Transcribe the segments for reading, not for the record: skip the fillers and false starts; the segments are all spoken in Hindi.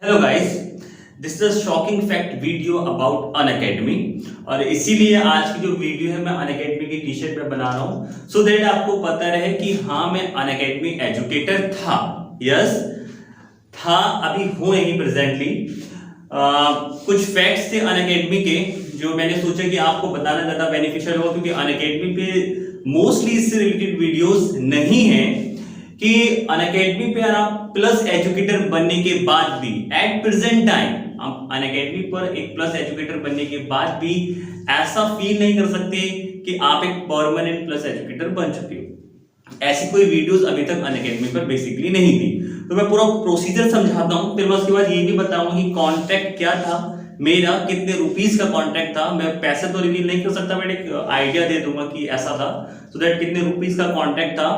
Hello guys, this is shocking fact video about Unacademy. और इसीलिए आज की जो वीडियो है मैं अनअकैडमी की टी शर्ट में बना रहा हूँ सो दैट आपको पता रहे कि हाँ मैं अनअकैडमी एजुकेटर था। यस था, अभी हूँ नहीं प्रेजेंटली। कुछ फैक्ट्स थे अनअकैडमी के जो मैंने सोचा कि आपको बताना ज्यादा बेनिफिशियल होगा, क्योंकि अनअकैडमी पे मोस्टली इससे रिलेटेड वीडियोस नहीं है कि अनअकैडमी पे आप प्लस एजुकेटर बनने के बाद भी एट प्रेजेंट टाइम आप अनअकैडमी पर एक प्लस एजुकेटर बनने के बाद भी ऐसा फील नहीं कर सकते कि आप एक परमानेंट प्लस एजुकेटर बन चुके हो। ऐसी कोई वीडियोस अभी तक अनअकैडमी पर बेसिकली नहीं थी। तो मैं पूरा प्रोसीजर समझाता हूँ, फिर मैं उसके बाद ये भी बताऊंगा कि कॉन्ट्रैक्ट क्या था मेरा, कितने रुपीस का कॉन्ट्रैक्ट था। मैं पैसे तो रिवील नहीं कर सकता, मैं एक आइडिया दे दूंगा कि ऐसा था, सो दैट कितने रुपीस का कॉन्ट्रैक्ट था,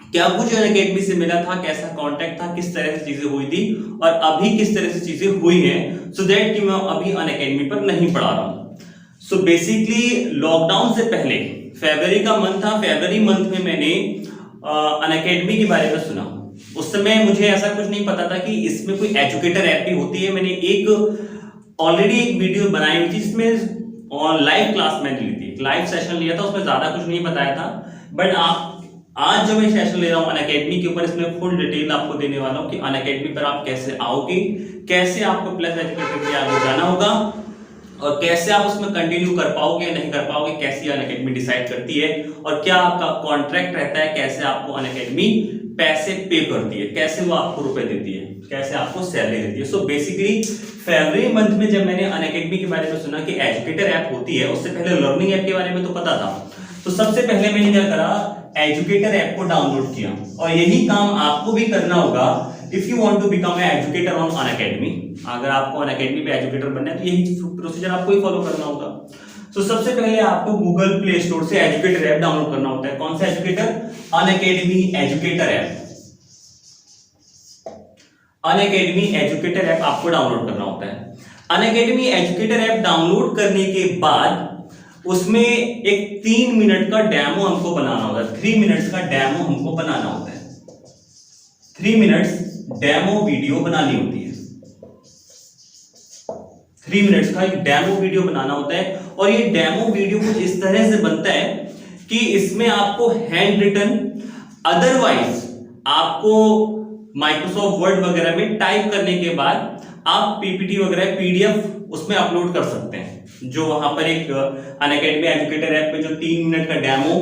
क्या कुछ अनअकैडमी से मिला था, कैसा कॉन्ट्रैक्ट था, किस तरह से चीजें हुई थी और अभी किस तरह से चीजें हुई हैं, सो दैट कि मैं अभी अनअकैडमी पर नहीं पढ़ा रहा हूं। सो बेसिकली लॉकडाउन से पहले फरवरी का मंथ था, फरवरी मंथ में मैंने अनअकैडमी के बारे में सुना। उस समय मुझे ऐसा कुछ नहीं पता था कि इसमें कोई एजुकेटर ऐप भी होती है। मैंने एक ऑलरेडी एक वीडियो बनाई हुई थी जिसमें लाइव क्लास मैंने ली थी, लाइव सेशन लिया था, उसमें ज्यादा कुछ नहीं बताया था। बट आप आज जब मैं सेशन ले रहा हूं अनअकैडमी के ऊपर, इसमें फुल डिटेल आपको देने वाला हूं कि अनअकैडमी पर आप कैसे आओगे, कैसे आपको प्लस एजुकेटर के आगे जाना होगा और कैसे आप उसमें कंटिन्यू कर पाओगे या नहीं कर पाओगे, कैसे अनअकैडमी डिसाइड करती है और क्या आपका कॉन्ट्रैक्ट रहता है, कैसे आपको अनअकैडमी पैसे पे करती है, कैसे वो आपको रुपए देती है, कैसे आपको सैलरी देती है। सो बेसिकली फरवरी मंथ में जब मैंने अनअकैडमी के बारे में सुना कि एजुकेटर ऐप होती है, उससे पहले लर्निंग ऐप के बारे में तो पता था। तो सबसे पहले मैंने क्या करा, एजुकेटर ऐप को डाउनलोड किया। और यही काम आपको भी करना होगा if you want to become a educator on Unacademy. अगर आपको अनअकैडमी पे एजुकेटर बनना है तो यही प्रोसीजर आपको ही फॉलो करना होगा। तो सबसे पहले आपको गूगल प्ले स्टोर से एजुकेटर ऐप डाउनलोड करना होता है। कौन सा educator? Unacademy educator app. Unacademy educator app आपको डाउनलोड करना होता है। अनअकैडमी एजुकेटर ऐप डाउनलोड करने के बाद उसमें एक 3 मिनट का डेमो हमको बनाना होता है। 3 मिनट्स का डेमो हमको बनाना होता है। 3 मिनट्स डेमो वीडियो बनानी होती है। 3 मिनट्स का एक डेमो वीडियो बनाना होता है और ये डेमो वीडियो कुछ इस तरह से बनता है कि इसमें आपको हैंड रिटन, अदरवाइज आपको माइक्रोसॉफ्ट वर्ड वगैरह में टाइप करने के बाद आप पीपीटी वगैरह पीडीएफ उसमें अपलोड कर सकते हैं। जो वहां पर एक अनअकैडमी एजुकेटर ऐप पे जो 3 मिनट का डेमो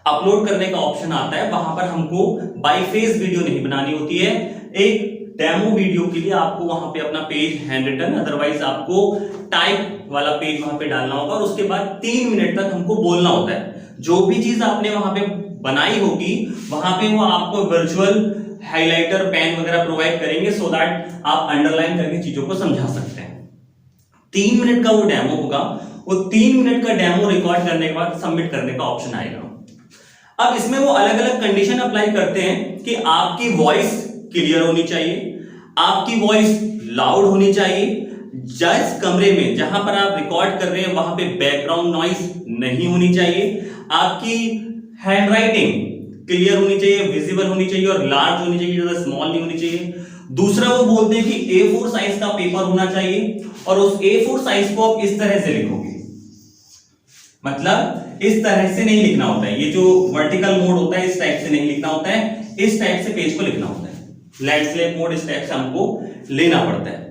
अपलोड करने का ऑप्शन आता है, वहां पर हमको बाय फेस वीडियो नहीं बनानी होती है। एक डेमो वीडियो के लिए आपको वहां पे अपना पेज हैंड रिटन, अदरवाइज आपको टाइप वाला पेज वहां पे डालना होगा और उसके बाद 3 मिनट तक हमको बोलना होता है। जो भी चीज आपने वहां पे बनाई होगी वहां पे वो आपको वर्चुअल हाइलाइटर पेन वगैरह प्रोवाइड करेंगे सो दैट आप अंडरलाइन करके चीजों को समझा सकते हैं। 3 मिनट का वो डेमो होगा। वो 3 मिनट का डेमो रिकॉर्ड करने के बाद सबमिट करने का ऑप्शन आएगा। अब इसमें वो अलग अलग कंडीशन अप्लाई करते हैं कि आपकी वॉइस क्लियर होनी चाहिए, आपकी वॉइस लाउड होनी चाहिए, जिस कमरे में जहां पर आप रिकॉर्ड कर रहे हैं वहां पे बैकग्राउंड नॉइस नहीं होनी चाहिए, आपकी हैंडराइटिंग क्लियर होनी चाहिए, विजिबल होनी चाहिए और लार्ज होनी चाहिए, ज्यादा स्मॉल नहीं होनी चाहिए। दूसरा वो बोलते हैं कि A4 साइज का पेपर होना चाहिए और उस A4 साइज को आप इस तरह से लिखोगे, मतलब इस तरह से नहीं लिखना होता है। ये जो वर्टिकल मोड होता है इस टाइप से नहीं लिखना होता है, इस टाइप से पेज को लिखना होता है। लैंडस्केप मोड इस टाइप से हमको लेना पड़ता है।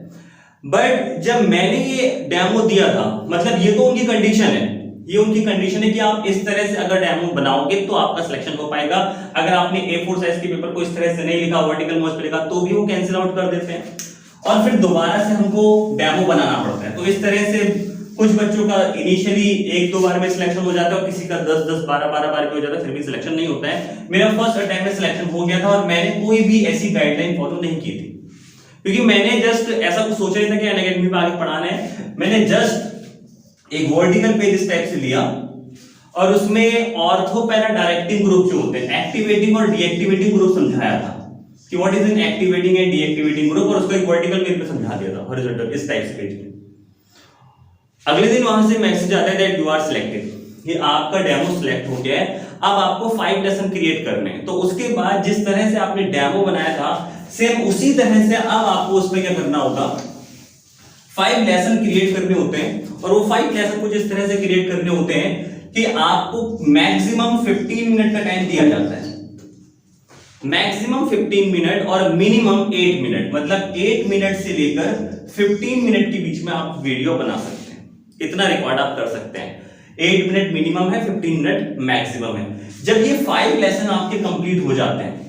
बट जब मैंने ये डेमो दिया था, मतलब ये तो उनकी कंडीशन है, ये उनकी कंडीशन है कि आप इस तरह से अगर डेमो बनाओगे तो आपका सिलेक्शन हो पाएगा। अगर आपने A4 साइज के पेपर को इस तरह से नहीं लिखा, वर्टिकल मोड पे लिखा, तो भी वो कैंसिल आउट कर देते हैं और फिर दोबारा से हमको डेमो बनाना पड़ता है। तो इस तरह से कुछ बच्चों का इनिशियली 1-2 बार में सिलेक्शन हो जाता है और किसी का 10-10, 12-12 बार में हो जाता है, फिर भी सिलेक्शन नहीं होता है। मेरा फर्स्ट अटेम्प्ट में सिलेक्शन हो गया था और मैंने कोई भी ऐसी गाइडलाइन फॉलो नहीं की थी, क्योंकि मैंने जस्ट ऐसा कुछ सोचा नहीं था कि अनअकैडमी में आगे पढ़ाना है। मैंने जस्ट एक वर्टिकल पेज इस टाइप से लिया और उसमें ऑर्थो पैरा डायरेक्टिंग ग्रुप जो होते हैं, एक्टिवेटिंग और डीएक्टिवेटिंग ग्रुप समझाया था कि what is an activating and deactivating group, और उसको एक वर्टिकल पेज पे समझा दिया था, हॉरिजॉन्टल इस टाइप से पेज में। अगले दिन वहां से मैसेज आता है दैट यू आर सिलेक्टेड, ये आपका डेमो सिलेक्ट हो गया है। अब आपको 5 लेसन क्रिएट करने हैं। तो उसके बाद जिस तरह से आपने डेमो बनाया था सेम उसी तरह से अब आपको उसमें क्या करना होगा, 5 लेसन क्रिएट करने होते हैं। और वो 5 लेसन कुछ इस तरह से क्रिएट करने होते हैं कि आपको मैक्सिमम 15 मिनट का टाइम दिया जाता है, मैक्सिमम 15 मिनट और मिनिमम 8 मिनट, मतलब 8 मिनट से लेकर 15 मिनट के बीच में आप वीडियो बना सकते हैं, इतना रिकॉर्ड आप कर सकते हैं। 8 मिनट मिनिमम है, 15 मिनट मैक्सिमम है। जब ये 5 लेसन आपके कंप्लीट हो जाते हैं,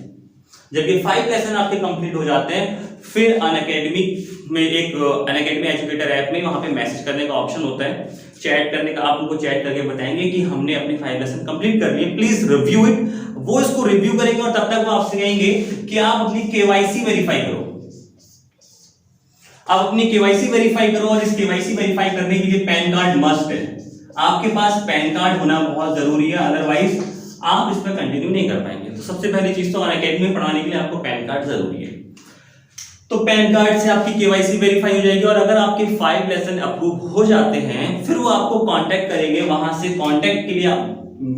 जब ये 5 लेसन आपके कंप्लीट हो जाते हैं, फिर अनअकैडमी में एक अनअकैडमी एजुकेटर ऐप में वहां पे मैसेज करने का ऑप्शन होता है, चैट करने का। आप उनको चैट करके बताएंगे कि हमने अपने 5 लेसन कंप्लीट कर लिए, प्लीज रिव्यू इट। वो इसको रिव्यू करेंगे और तब तक वो आपसे कहेंगे कि आप अपनी केवाईसी वेरीफाई करो, आप अपनी केवाईसी वेरीफाई करो। और इस केवाईसी वेरीफाई करने के लिए पैन कार्ड मस्ट है, आपके पास पैन कार्ड होना बहुत जरूरी है, अदरवाइज आप इस पर कंटिन्यू नहीं कर पाएंगे। तो सबसे पहली चीज तो अनअकैडमी में पढ़ाने के लिए आपको पैन कार्ड जरूरी है। तो पैन कार्ड से आपकी केवाईसी वेरीफाई हो जाएगी और अगर आपके 5 लेसन अप्रूव हो जाते हैं, फिर वो आपको कांटेक्ट करेंगे। वहां से कांटेक्ट के लिए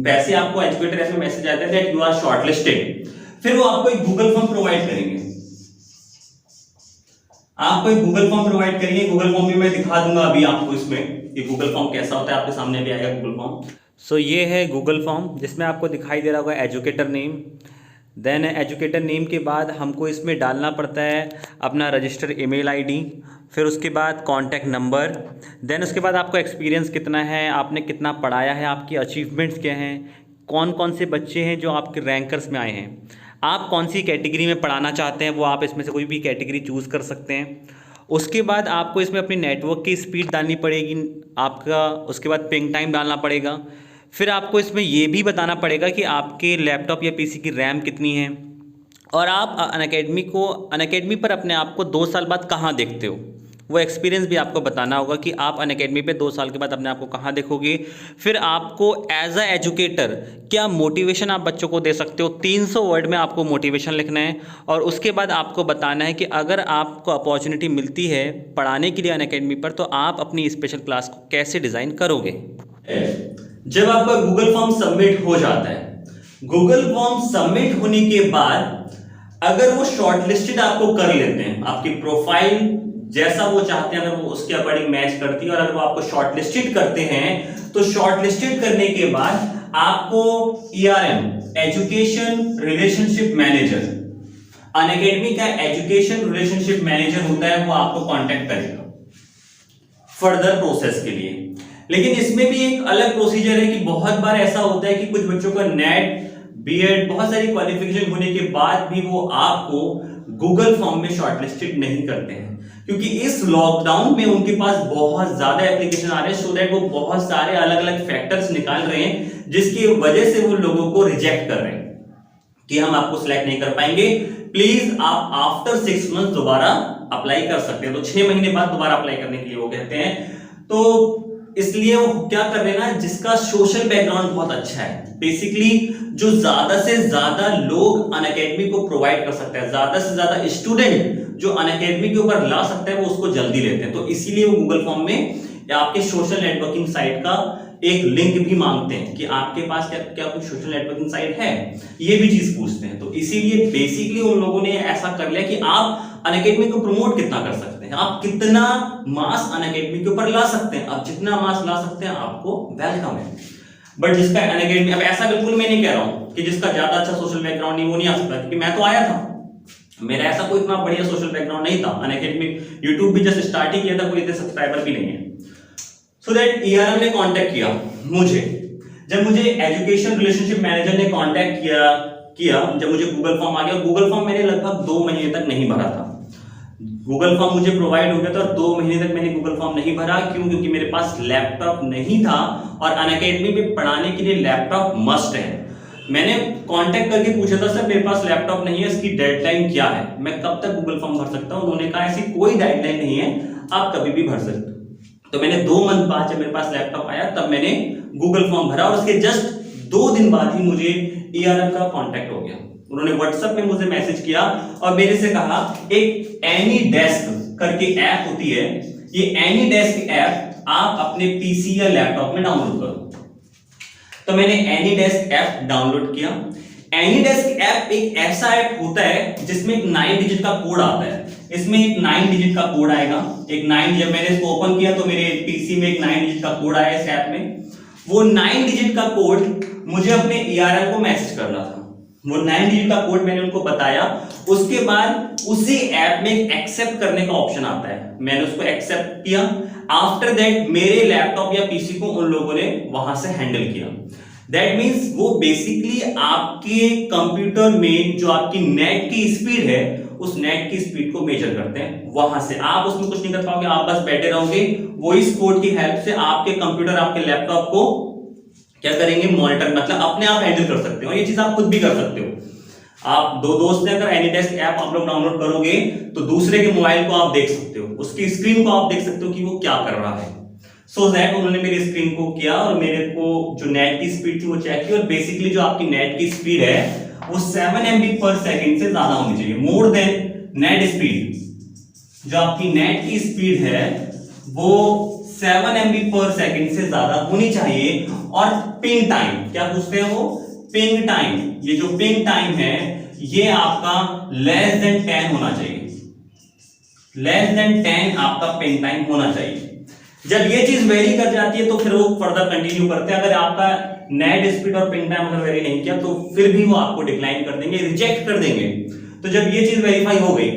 वैसे आपको एजुकेटर ऐसे मैसेज आता है दैट यू आर शॉर्टलिस्टेड। फिर वो आपको एक गूगल फॉर्म प्रोवाइड करेंगे, आपको एक गूगल फॉर्म प्रोवाइड करेंगे। गूगल फॉर्म भी मैं दिखा दूंगा अभी आपको, इसमें ये गूगल फॉर्म कैसा होता है आपके सामने भी आएगा गूगल फॉर्म। सो ये है गूगल फॉर्म, जिसमें आपको दिखाई दे रहा होगा educator name. Then educator name के बाद हमको इसमें डालना पड़ता है अपना रजिस्टर ईमेल आईडी, फिर उसके बाद कॉन्टैक्ट नंबर। देन उसके बाद आपका एक्सपीरियंस कितना है, आपने कितना पढ़ाया है, आपकी अचीवमेंट्स क्या हैं, कौन कौन से बच्चे हैं जो आपके रैंकर्स में आए हैं, आप कौन सी कैटेगरी में पढ़ाना चाहते हैं, वो आप इसमें से कोई भी कैटेगरी चूज़ कर सकते हैं। उसके बाद आपको इसमें अपनी नेटवर्क की स्पीड डालनी पड़ेगी आपका, उसके बाद पिंग टाइम डालना पड़ेगा। फिर आपको इसमें ये भी बताना पड़ेगा कि आपके लैपटॉप या पीसी की रैम कितनी है, और आप अनअकैडमी पर अपने आप को 2 साल बाद कहाँ देखते हो, वो एक्सपीरियंस भी आपको बताना होगा कि आप अनअकैडमी पे 2 साल के बाद अपने आप को कहाँ देखोगे। फिर आपको एज अ एजुकेटर क्या मोटिवेशन आप बच्चों को दे सकते हो, 300 वर्ड में आपको मोटिवेशन लिखना है। और उसके बाद आपको बताना है कि अगर आपको अपॉर्चुनिटी मिलती है पढ़ाने के लिए अनअकैडमी पर, तो आप अपनी स्पेशल क्लास को कैसे डिज़ाइन करोगे। जब आपका गूगल फॉर्म सबमिट हो जाता है, गूगल फॉर्म सबमिट होने के बाद अगर वो शॉर्टलिस्टेड आपको कर लेते हैं, आपकी प्रोफाइल जैसा वो चाहते हैं अगर वो उसके अकॉर्डिंग मैच करती है, और अगर वो आपको शॉर्टलिस्टेड करते हैं, तो शॉर्टलिस्टेड करने के बाद आपको ERM education relationship manager, Unacademy का एजुकेशन रिलेशनशिप मैनेजर होता है, वो आपको कांटेक्ट करेगा फर्दर प्रोसेस के लिए। लेकिन इसमें भी एक अलग प्रोसीजर है कि बहुत बार ऐसा होता है कि कुछ बच्चों का नेट, बीएड, बहुत सारी क्वालिफिकेशन होने के बाद भी वो आपको गूगल फॉर्म में शॉर्टलिस्टेड नहीं करते हैं, क्योंकि इस लॉकडाउन में उनके पास बहुत ज्यादा एप्लीकेशन आ रहे हैं, सो दैट वो बहुत सारे अलग अलग फैक्टर्स निकाल रहे हैं जिसकी वजह से वो लोगों को रिजेक्ट कर रहे हैं कि हम आपको सिलेक्ट नहीं कर पाएंगे, प्लीज आप आफ्टर 6 मंथ दोबारा अप्लाई कर सकते हैं। तो 6 महीने बाद दोबारा अप्लाई करने के लिए वो कहते हैं। तो इसलिए वो क्या कर रहे हैं ना, जिसका सोशल बैकग्राउंड बहुत अच्छा है, बेसिकली जो ज्यादा से ज्यादा लोग अनअकैडमी को प्रोवाइड कर सकता है, ज्यादा से ज्यादा स्टूडेंट जो अनअकैडमी के ऊपर ला सकता है, वो उसको जल्दी लेते हैं। तो इसीलिए वो गूगल फॉर्म में या आपके सोशल नेटवर्किंग साइट का एक लिंक भी मांगते हैं कि आपके पास क्या कुछ सोशल नेटवर्किंग साइट है, ये भी चीज पूछते हैं। तो इसीलिए बेसिकली उन लोगों ने ऐसा कर लिया कि आप अनअकैडमी को प्रमोट कितना कर सकते हैं, आप कितना मास अनअकैडमी के ऊपर ला सकते हैं, आप जितना मास ला सकते हैं आपको वेलकम है। बट जिसका अनअकैडमी, अब ऐसा बिल्कुल मैं नहीं कह रहा हूं कि जिसका ज्यादा अच्छा सोशल बैकग्राउंड नहीं वो नहीं आ सकता, क्योंकि मैं तो आया था, मेरा ऐसा कोई इतना बढ़िया सोशल बैकग्राउंड नहीं था। अनअकैडमी यूट्यूब भी जस्ट स्टार्ट ही किया था, कोई इतने सब्सक्राइबर भी नहीं है। सो दैट ERM ने कांटेक्ट किया मुझे, जब मुझे एजुकेशन रिलेशनशिप मैनेजर ने कांटेक्ट किया जब मुझे गूगल फॉर्म आ गया। गूगल फॉर्म मैंने लगभग 2 महीने तक नहीं भरा था, गूगल फॉर्म मुझे प्रोवाइड हो गया था और 2 महीने तक मैंने गूगल फॉर्म नहीं भरा। क्यों? क्योंकि मेरे पास लैपटॉप नहीं था और अनअकैडमी में पढ़ाने के लिए लैपटॉप मस्ट है। मैंने कांटेक्ट करके पूछा था, सर मेरे पास लैपटॉप नहीं है, इसकी डेडलाइन क्या है, मैं कब तक गूगल फॉर्म भर सकता हूं? उन्होंने कहा ऐसी कोई डेडलाइन नहीं है, आप कभी भी भर सकते हो। तो मैंने 2 मंथ बाद जब मेरे पास लैपटॉप आया तब मैंने गूगल फॉर्म भरा और उसके जस्ट 2 दिन बाद ही मुझे ERM का कांटेक्ट हो गया। उन्होंने व्हाट्सएप में मुझे मैसेज किया और मेरे से कहा एक एनीडेस्क करके ऐप होती है, ये एनीडेस्क ऐप आप अपने पीसी या लैपटॉप में डाउनलोड करो। तो मैंने एनीडेस्क ऐप डाउनलोड किया। एनीडेस्क ऐप एक ऐसा ऐप होता है जिसमें एक 9 डिजिट का कोड आता है। इसमें एक 9 डिजिट का कोड आएगा, एक 9, जब मैंने इसको ओपन किया तो मेरे पीसी में एक 9 डिजिट का कोड आया इस ऐप में। वो 9 डिजिट का कोड मुझे अपने ईआरएल को मैसेज करना था। वो 9 डिजिट का कोड मैंने उनको बताया, उसके बाद उसी ऐप में एक्सेप्ट करने का ऑप्शन आता है, मैंने उसको एक्सेप्ट किया। आफ्टर दैट मेरे लैपटॉप या पीसी को उन लोगों ने वहां से हैंडल किया। दैट मीन्स वो बेसिकली आपके कंप्यूटर में जो आपकी नेट की स्पीड है उस नेट की स्पीड को मेजर करते हैं वहां से। आप उसमें कुछ नहीं कर पाओगे, आप बस बैठे रहोगे, वो इस कोड की हेल्प से आपके कंप्यूटर आपके लैपटॉप को क्या करेंगे, मॉनिटर, मतलब अपने आप हैंडल कर सकते हो। ये चीज आप खुद भी कर सकते हो। आप दो दोस्त हैं, अगर एनीडेस्क ऐप आप लोग डाउनलोड करोगे तो दूसरे के मोबाइल को आप देख सकते हो, उसकी स्क्रीन को आप देख सकते हो कि वो क्या कर रहा है। सो दैट उन्होंने मेरी स्क्रीन को किया और मेरे को जो नेट की स्पीड थी वो चेक की, और बेसिकली जो आपकी नेट की स्पीड है वो 7 MB पर सेकेंड से ज्यादा होनी चाहिए, मोर देन नेट स्पीड। जो आपकी नेट की स्पीड है वो 7 MB पर सेकेंड से ज्यादा होनी चाहिए। और पिंग टाइम क्या पूछते हैं वो, पिंग टाइम, ये जो पिंग टाइम है ये आपका लेस देन 10 होना चाहिए, लेस देन 10 आपका पिंग टाइम होना चाहिए। जब ये चीज वेरी कर जाती है तो फिर वो फर्दर कंटिन्यू करते हैं। अगर आपका नेट स्पीड और पिंग टाइम अगर वेरी नहीं किया तो फिर भी वो आपको डिक्लाइन कर देंगे, रिजेक्ट कर देंगे। तो जब ये चीज वेरीफाई हो गई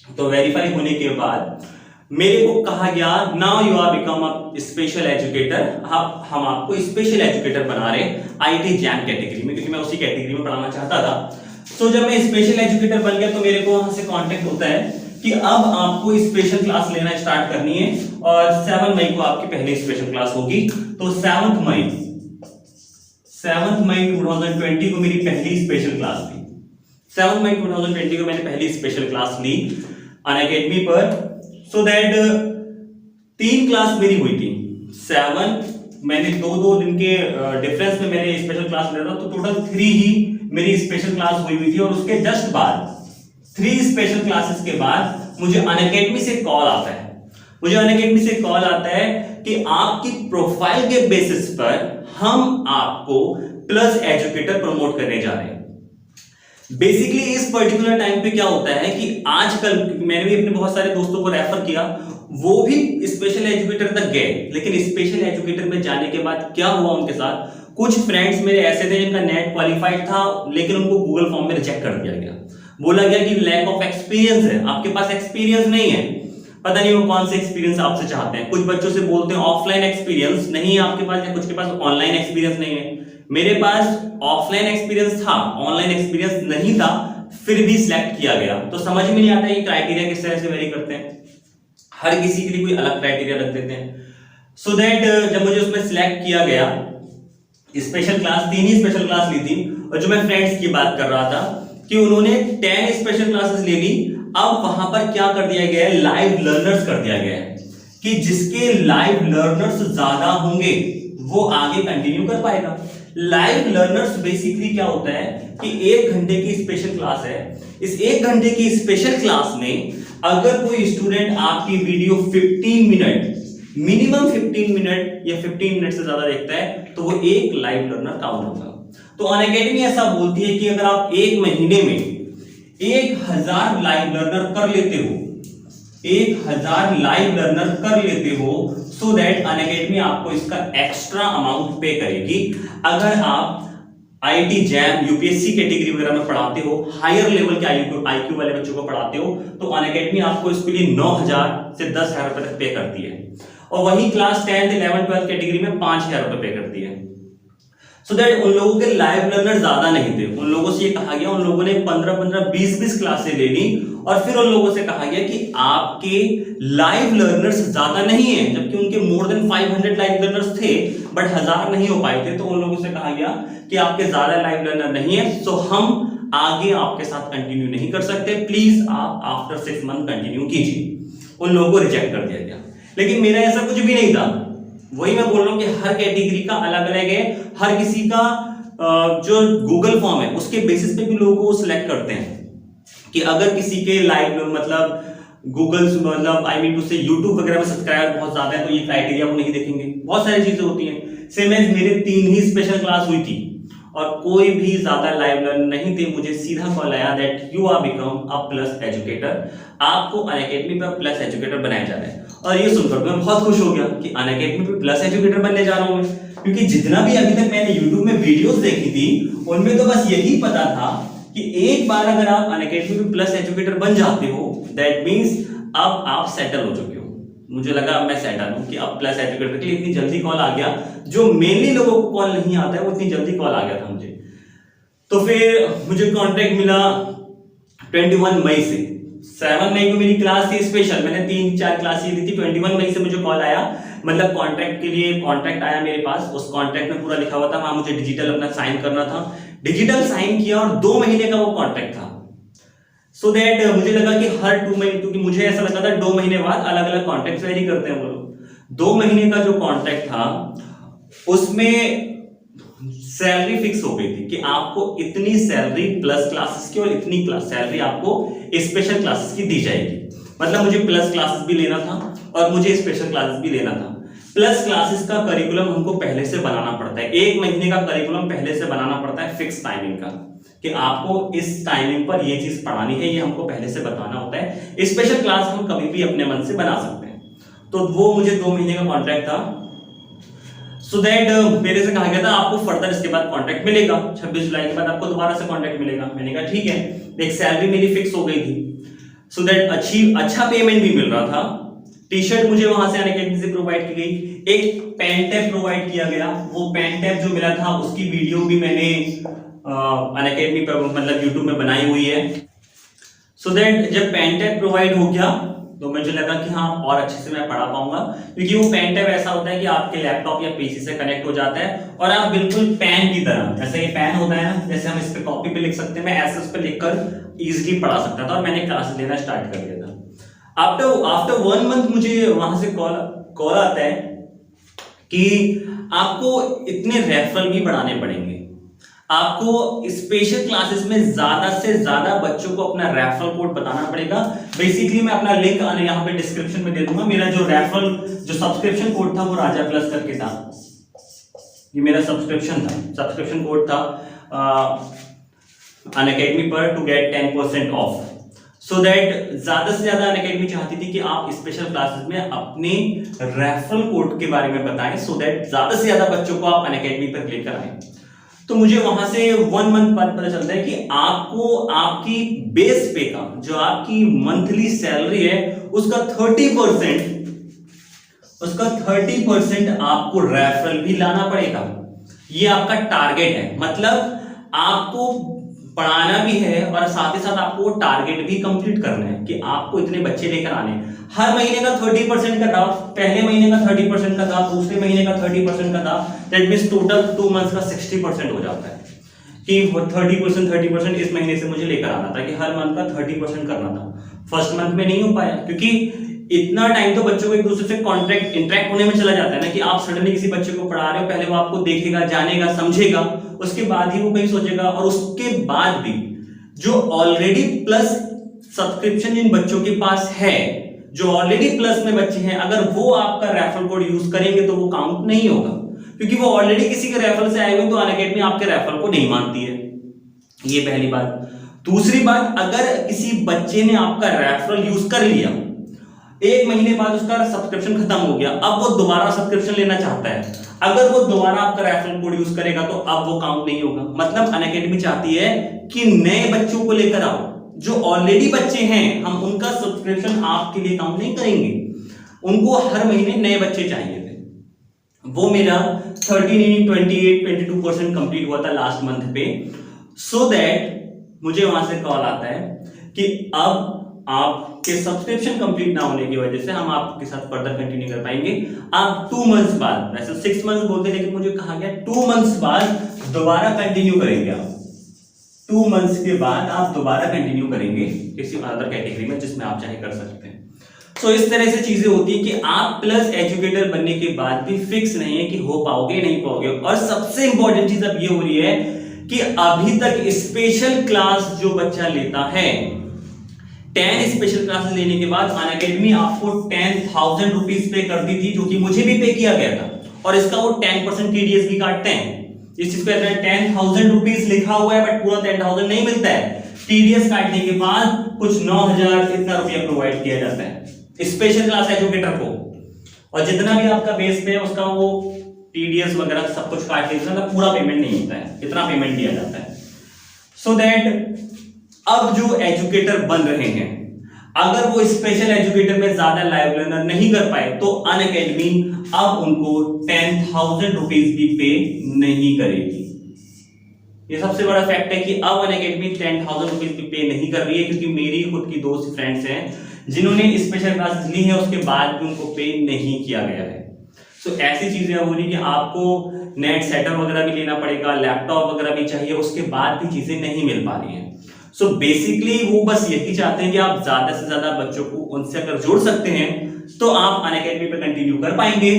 तो वेरीफाई होने के बाद मेरे को कहा गया now you are become a special educator, हम आपको स्पेशल एजुकेटर बना रहे आईटी जैम कैटेगरी में, क्योंकि मैं उसी कैटेगरी में पढ़ाना चाहता था। सो जब मैं स्पेशल एजुकेटर बन गया तो मेरे को वहां से कांटेक्ट होता है कि अब आपको स्पेशल क्लास लेना स्टार्ट करनी है और 7 मई को आपकी पहली स्पेशल क्लास होगी। तो 7 मई 2020 को मेरी पहली स्पेशल क्लास थी। 7 मई 2020 को मैंने पहली स्पेशल क्लास ली अनअकैडमी पर। सो दैट 3 क्लास मेरी हुई थी। 7 मैंने 2 दिन के डिफरेंस में मैंने स्पेशल क्लास ले रहा था, तो टोटल 3 ही मेरी स्पेशल क्लास हुई थी। और उसके जस्ट बाद 3 स्पेशल क्लासेस के बाद मुझे अनअकैडमी से कॉल आता है, मुझे अनअकैडमी से कॉल आता है कि आपकी प्रोफाइल के बेसिस पर हम आपको प्लस एजुकेटर प्रमोट करने जा रहे हैं। बेसिकली इस पर्टिकुलर टाइम पे क्या होता है कि आजकल मैंने भी अपने बहुत सारे दोस्तों को रेफर किया, वो भी स्पेशल एजुकेटर तक गए, लेकिन स्पेशल एजुकेटर में जाने के बाद क्या हुआ उनके साथ, कुछ फ्रेंड्स मेरे ऐसे थे जिनका नेट क्वालिफाइड था लेकिन उनको गूगल फॉर्म में रिजेक्ट कर दिया गया। बोला गया कि लैक ऑफ एक्सपीरियंस है, आपके पास एक्सपीरियंस नहीं है। पता नहीं वो कौन से एक्सपीरियंस आपसे चाहते हैं। कुछ बच्चों से बोलते हैं ऑफलाइन एक्सपीरियंस नहीं है आपके पास, या कुछ के पास ऑनलाइन एक्सपीरियंस नहीं है। मेरे पास ऑफलाइन एक्सपीरियंस था, ऑनलाइन एक्सपीरियंस नहीं था, फिर भी सिलेक्ट किया गया। तो समझ में नहीं आता ये क्राइटेरिया किस तरह से वेरी करते हैं, हर किसी के लिए कोई अलग क्राइटेरिया रख देते हैं। सो दैट जब मुझे उसमें सिलेक्ट किया गया, स्पेशल क्लास 3 ही स्पेशल क्लास ली थी। और जो मैं फ्रेंड्स की बात कर रहा था कि उन्होंने 10 स्पेशल क्लासेस ले ली। अब वहां पर क्या कर दिया गया है, लाइव लर्नर्स कर दिया गया है कि जिसके लाइव लर्नर्स ज्यादा होंगे वो आगे कंटिन्यू कर पाएगा। लाइव लर्नर्स बेसिकली क्या होता है कि 1 घंटे की स्पेशल क्लास है, इस 1 घंटे की स्पेशल क्लास में अगर कोई स्टूडेंट आपकी वीडियो 15 मिनट, मिनिमम 15 मिनट या 15 मिनट से ज्यादा देखता है तो वो एक लाइव लर्नर काउंट होगा। तो अनअकैडमी ऐसा बोलती है कि अगर आप 1 महीने में 1000 लाइव लर्नर कर लेते हो, 1000 लाइव लर्नर कर लेते हो, सो दैट अनअकैडमी आपको इसका एक्स्ट्रा अमाउंट पे करेगी। अगर आप आईटी जैम यूपीएससी कैटेगरी वगैरह में पढ़ाते हो, हायर लेवल के आईक्यू वाले बच्चों को पढ़ाते हो, तो अनअकैडमी आपको इसके लिए 9000 से 10,000 रुपए तक पे करती है। और वही class 10th 11th 12th category में 5000 रुपए पे करती है। सो दैट उन लोगों के लाइव लर्नर ज्यादा नहीं थे। उन लोगों से ये कहा गया, उन लोगों ने 15-15 20-20 क्लासें ले ली और फिर उन लोगों से कहा गया कि आपके लाइव लर्नर्स ज्यादा नहीं है, जबकि उनके मोर देन 500 लाइव लर्नर्स थे बट 1000 नहीं हो पाए थे। तो उन लोगों से कहा गया कि आपके ज्यादा लाइव लर्नर नहीं है, सो हम आगे आपके साथ कंटिन्यू नहीं कर सकते, प्लीज आप आफ्टर 6 मंथ कंटिन्यू कीजिए। उन लोगों को रिजेक्ट कर दिया गया। लेकिन मेरा ऐसा कुछ भी नहीं था। वही मैं बोल रहा हूं कि हर कैटेगरी का अलग अलग है, हर किसी का जो गूगल फॉर्म है उसके बेसिस पे भी लोगों को सिलेक्ट करते हैं कि अगर किसी के लाइव मतलब गूगल मतलब आई मीन टू से यूट्यूब वगैरह में सब्सक्राइबर बहुत ज्यादा है तो ये क्राइटेरिया वो नहीं देखेंगे, बहुत सारी चीजें होती हैं। सेम एज मेरे 3 ही स्पेशल क्लास हुई थी और कोई भी ज्यादा लाइव लर्न नहीं थे, मुझे सीधा कॉल आया that you are become a plus educator, आपको अनअकैडमी पे प्लस एजुकेटर बनाया जा रहा है। और ये सुनकर मैं बहुत खुश हो गया कि अनअकैडमी पे प्लस एजुकेटर बनने जा रहा हूं मैं, क्योंकि जितना भी अभी तक मैंने यूट्यूब में वीडियोस देखी थी उनमें तो बस यही पता था कि एक बार अगर आप अनअकैडमी पे प्लस एजुकेटर बन जाते हो दैट मींस अब आप सेटल हो चुके हो। मुझे लगा अब मैं सेटल हूं कि अब प्लस एजुकेटर के लिए इतनी जल्दी कॉल आ गया, जो मेनली लोगों को कॉल नहीं आता है वो इतनी जल्दी कॉल आ गया था मुझे। तो फिर मुझे कॉन्ट्रैक्ट मिला 21 मई से। 7 मई को मेरी क्लास थी स्पेशल, मैंने 3-4 क्लास ली थी। 21 मई से मुझे कॉल आया, मतलब कॉन्ट्रैक्ट के लिए कॉन्ट्रैक्ट आया मेरे पास। उस कॉन्ट्रैक्ट में पूरा लिखा हुआ था, वहां मुझे डिजिटल अपना साइन करना था। डिजिटल साइन किया और 2 महीने का वो कॉन्ट्रैक्ट था। सो दैट मुझे लगा कि हर 2 महीने, क्योंकि मुझे ऐसा लगा था 2 महीने बाद अलग अलग कॉन्ट्रैक्ट वेरी करते हैं वो लोग। 2 महीने का जो कॉन्ट्रैक्ट था उसमें सैलरी फिक्स हो गई थी कि आपको इतनी सैलरी प्लस क्लासेस की और इतनी क्लास सैलरी आपको स्पेशल क्लासेस की दी जाएगी। मतलब मुझे प्लस क्लासेस भी लेना था और मुझे स्पेशल क्लासेस भी लेना था। प्लस क्लासेस का करिकुलम हमको पहले से बनाना पड़ता है, 1 महीने का करिकुलम पहले से बनाना पड़ता है फिक्स टाइमिंग का, कि आपको इस टाइमिंग पर ये चीज पढ़ानी है, ये हमको पहले से बताना होता है। स्पेशल क्लास हम कभी भी अपने मन से बना सकते हैं। तो वो मुझे 2 महीने का कॉन्ट्रैक्ट था। सो दैट मेरे से कहा गया था आपको फर्दर इसके बाद कॉन्ट्रैक्ट मिलेगा, 26 जुलाई के बाद आपको दोबारा से कॉन्ट्रैक्ट मिलेगा। मैंने कहा ठीक है। एक सैलरी मेरी फिक्स हो गई थी, सो दैट अच्छा पेमेंट भी मिल रहा था। टी शर्ट मुझे वहां से अनअकैडमी से प्रोवाइड की गई, एक पेन टैब प्रोवाइड किया गया। वो पेन टैब जो मिला था उसकी वीडियो भी मैंने अनअकैडमी पर मतलब यूट्यूब में बनाई हुई है। सो दैट जब पेन टैब प्रोवाइड हो गया तो मुझे लगा कि हाँ और अच्छे से मैं पढ़ा पाऊंगा, क्योंकि वो पेन टैब ऐसा होता है कि आपके लैपटॉप या पीसी से कनेक्ट हो जाता है और आप बिल्कुल पेन की तरह, जैसे ये पेन होता है ना, जैसे हम इस पे कॉपी पे लिख सकते हैं, मैं ऐसे उस पे लिखकर इजीली पढ़ा सकता था और मैंने क्लास लेना स्टार्ट कर दिया था। आफ्टर 1 मंथ मुझे वहां से कॉल आता है कि आपको इतने रेफरल भी बढ़ाने पड़ेंगे, आपको स्पेशल क्लासेस में ज्यादा से ज्यादा बच्चों को अपना रेफरल कोड बताना पड़ेगा। बेसिकली मैं अपना लिंक यहाँ पे डिस्क्रिप्शन में दे दूंगा। मेरा जो रेफरल जो सब्सक्रिप्शन कोड था वो राजा प्लस करके था, ये मेरा सब्सक्रिप्शन कोड था अनअकैडमी पर to get 10% off. So that ज्यादा से ज्यादा अनअकैडमी चाहती थी कि आप स्पेशल क्लासेस में अपने रेफरल कोड के बारे में बताएं, सो दैट ज्यादा से ज्यादा बच्चों को आप अनअकैडमी पर लेकर आए। तो मुझे वहां से 1 मंथ बाद पता चलता है कि आपको आपकी बेस पे का जो आपकी मंथली सैलरी है उसका 30% आपको रेफरल भी लाना पड़ेगा। ये आपका टारगेट है, मतलब आपको पढ़ाना भी है और साथ ही साथ आपको टारगेट भी कंप्लीट करना है कि आपको इतने बच्चे लेकर आने। हर महीने का 30% का था, पहले महीने का 30% का था, दूसरे महीने का 30% का था। दैट मींस टोटल 2 मंथ्स का 60% हो जाता है कि 30% इस महीने से मुझे लेकर आना था कि हर मंथ का 30% करना था। फर्स्ट मंथ में नहीं हो पाया क्योंकि इतना टाइम तो बच्चों को एक दूसरे से इंटरेक्ट होने में चला जाता है ना, कि आप सडनली किसी बच्चे को पढ़ा रहे हो, पहले वो आपको देखेगा, जानेगा, समझेगा, उसके बाद ही वो कहीं सोचेगा। और उसके बाद भी जो ऑलरेडी प्लस सब्सक्रिप्शन जिन बच्चों के पास है, जो ऑलरेडी प्लस में बच्चे हैं, अगर वो आपका रेफरल कोड यूज करेंगे तो वो काउंट नहीं होगा, क्योंकि वो ऑलरेडी किसी के रेफरल से आए हुए, तो अनअकैडमी आपके रेफरल को नहीं मानती है। ये पहली बात। दूसरी बात, अगर किसी बच्चे ने आपका रेफरल यूज कर लिया, 1 महीने बाद उसका सब्सक्रिप्शन खत्म हो गया, अब वो दोबारा सब्सक्रिप्शन लेना चाहता है, अगर वो दोबारा आपका रेफरल कोड यूज करेगा तो अब वो काउंट नहीं होगा। मतलब अनअकैडमी चाहती है कि नए बच्चों को लेकर आओ, जो ऑलरेडी बच्चे हैं हम उनका सब्सक्रिप्शन आपके लिए काउंट नहीं करेंगे, उनको हर महीने नए बच्चे चाहिए थे। वो मेरा 22% कंप्लीट हुआ था लास्ट मंथ पे। सो दैट मुझे वहां से कॉल आता है कि अब आपके सब्सक्रिप्शन कंप्लीट ना होने की वजह से हम आपके साथ फर्दर कंटिन्यू कर पाएंगे। आप 2 मंथ्स बाद, वैसे 6 मंथ्स बोलते हैं लेकिन मुझे कहा गया 2 मंथ्स बाद दोबारा कंटिन्यू करेंगे आप। 2 मंथ्स के बाद आप दोबारा कंटिन्यू करेंगे किसी अदर कैटेगरी में जिसमें आप चाहे कर सकते हैं। सो इस तरह से चीजें होती है कि आप प्लस एजुकेटर बनने के बाद भी फिक्स नहीं है कि हो पाओगे नहीं पाओगे। और सबसे इंपॉर्टेंट चीज अब ये हो रही है कि अभी तक स्पेशल क्लास जो बच्चा लेता है, 10 स्पेशल क्लासेस लेने के बाद अनअकैडमी आपको 10,000 रुपीज पे कर दी थी, जो कि मुझे भी पे किया गया था, और इसका वो 10% टीडीएस भी काटते हैं। इस चीज पे 10,000 रुपीज लिखा हुआ है बट पूरा 10,000 नहीं मिलता है। टीडीएस काटने के बाद कुछ 9,000 इतना रुपया प्रोवाइड किया जाता है स्पेशल क्लास एजुकेटर को, और जितना भी आपका बेस पे है उसका वो टीडीएस वगैरह सब कुछ काट के पूरा पेमेंट नहीं होता है, इतना पेमेंट दिया जाता है। सो दैट अब जो एजुकेटर बन रहे हैं अगर वो स्पेशल एजुकेटर में ज्यादा लाइव लर्नर नहीं कर पाए तो अनअकैडमी अब उनको 10,000 रुपीज भी पे नहीं करेगी। ये सबसे बड़ा फैक्ट है कि अब अनअकैडमी 10,000 रुपीज भी पे नहीं कर रही है, क्योंकि मेरी खुद की दोस्त फ्रेंड्स हैं जिन्होंने स्पेशल क्लासेस ली है उसके बाद भी उनको पे नहीं किया गया है। सो ऐसी चीजें हो रही कि आपको नेट सेटअप वगैरह भी लेना पड़ेगा, लैपटॉप वगैरह भी चाहिए, उसके बाद भी चीजें नहीं मिल पा रही हैं। सो बेसिकली वो बस यही चाहते हैं कि आप ज्यादा से ज्यादा बच्चों को उनसे अगर जोड़ सकते हैं तो आप अनअकैडमी पे कंटिन्यू कर पाएंगे।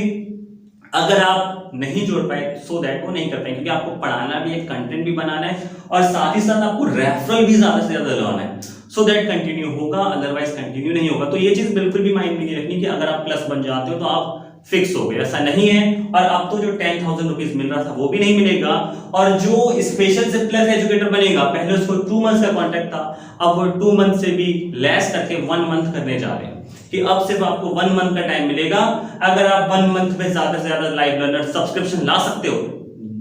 अगर आप नहीं जोड़ पाए सो दैट वो नहीं कर पाएंगे, क्योंकि आपको पढ़ाना भी है, कंटेंट भी बनाना है और साथ ही साथ आपको रेफरल भी ज्यादा से ज्यादा लगाना है। सो दैट कंटिन्यू होगा, अदरवाइज कंटिन्यू नहीं होगा। तो ये चीज बिल्कुल भी माइंड में नहीं रखनी कि अगर आप प्लस बन जाते हो तो आप फिक्स हो गए, ऐसा नहीं है। और अब तो जो 10,000 रुपीज मिल रहा था वो भी नहीं मिलेगा, और जो स्पेशल से प्लस एजुकेटर बनेगा पहले उसको 2 मंथ का कॉन्ट्रैक्ट था, अब वो 2 मंथ से भी लेस करके 1 मंथ करने जा रहे हैं कि अब सिर्फ आपको 1 मंथ का टाइम मिलेगा। अगर आप 1 मंथ में ज्यादा से ज्यादा लाइव लर्नर सब्सक्रिप्शन ला सकते हो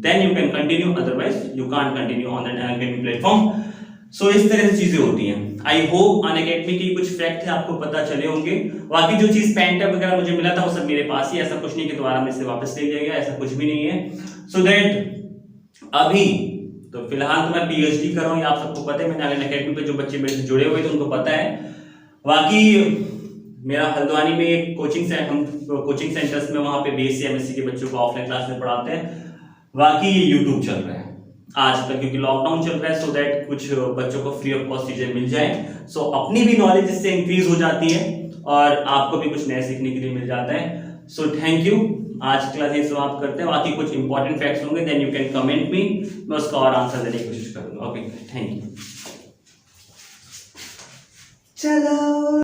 then you can continue, otherwise you can't continue on that Unacademy platform. So इस तरह से चीजें होती हैं। आई होप अनअकैडमी की कुछ फैक्ट है आपको पता चले होंगे। बाकी जो चीज पेंटअप वगैरह मुझे मिला था वो सब मेरे पास ही, ऐसा कुछ नहीं कि दोबारा मैं इसे वापस ले जाएगा, ऐसा कुछ भी नहीं है। सो दैट अभी तो फिलहाल तो मैं पीएचडी कर रहा हूँ, आप सबको पता है। मैंने अनअकैडमी पे जो बच्चे मेरे से जुड़े हुए थे उनको पता है। बाकी मेरा हल्द्वानी में एक कोचिंग सेंटर्स में वहां पे बीएससी एमएससी के बच्चों को ऑफलाइन क्लास में पढ़ाते हैं। बाकी ये यूट्यूब चल रहा है आजकल क्योंकि लॉकडाउन चल रहा है, सो दैट कुछ बच्चों को फ्री ऑफ कॉस्ट चीजें मिल जाए। सो अपनी भी नॉलेज इससे इंक्रीज हो जाती है और आपको भी कुछ नया सीखने के लिए मिल जाता है। सो थैंक यू, आज की क्लास ये समाप्त करते हैं। बाकी कुछ इंपॉर्टेंट फैक्ट्स होंगे then you can comment me, मैं उसका और आंसर देने की कोशिश करूंगा। Okay, thank you. चलो।